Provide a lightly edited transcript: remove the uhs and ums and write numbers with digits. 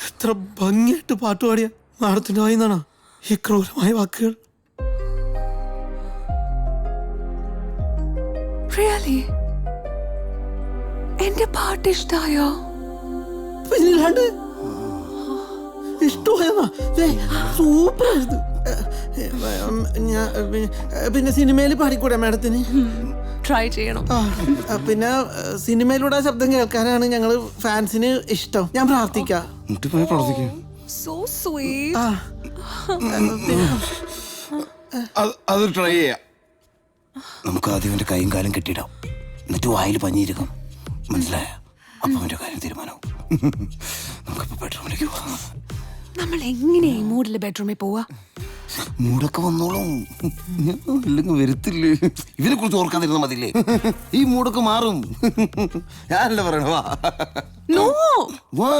എത്ര ഭംഗിയായിട്ട് പാട്ടുപാടിയ മാഡത്തിന്റെ വായിന്നാണ് ഈ ക്രൂരമായ വാക്കുകൾ. Really? എന്റെ പാട്ട് ഇഷ്ടായോ? പിന്നില്ലാണ്ട് ഇഷ്ടമായെന്നാ. സൂപ്പറായിരുന്നു. പിന്നെ സിനിമയിൽ പാടിക്കൂടെ മാഡത്തിന്? ട്രൈ ചെയ്യണം. പിന്നെ സിനിമയിലൂടെ ശബ്ദം കേൾക്കാനാണ് ഞങ്ങള് ഫാൻസിന് ഇഷ്ടം. ഞാൻ പ്രാർത്ഥിക്കാം. So sweet. അത് ട്രൈ ചെയ്യാം. നമുക്ക് ആദ്യം അവന്റെ കൈയും കാലും കെട്ടിയിടാം, എന്നിട്ട് വായിൽ പഞ്ഞിയിരിക്കും. മനസ്സിലായ? അപ്പൊ അവന്റെ കാര്യം തീരുമാനവും. നമുക്കിപ്പോ ബെഡ്റൂമിലേക്ക് പോവാം. നമ്മൾ എങ്ങനെയാ ഈ മൂഡില് ബെഡ്റൂമിൽ പോവാ? മൂടൊക്കെ വന്നോളും, ഇല്ലെങ്കിൽ വരത്തില്ലേ. ഇവനെ കുറിച്ച് ഓർക്കാതിരുന്ന മതില്ലേ? ഈ മൂടൊക്കെ മാറും. ഞാനല്ലേ പറയണ. No. വാ.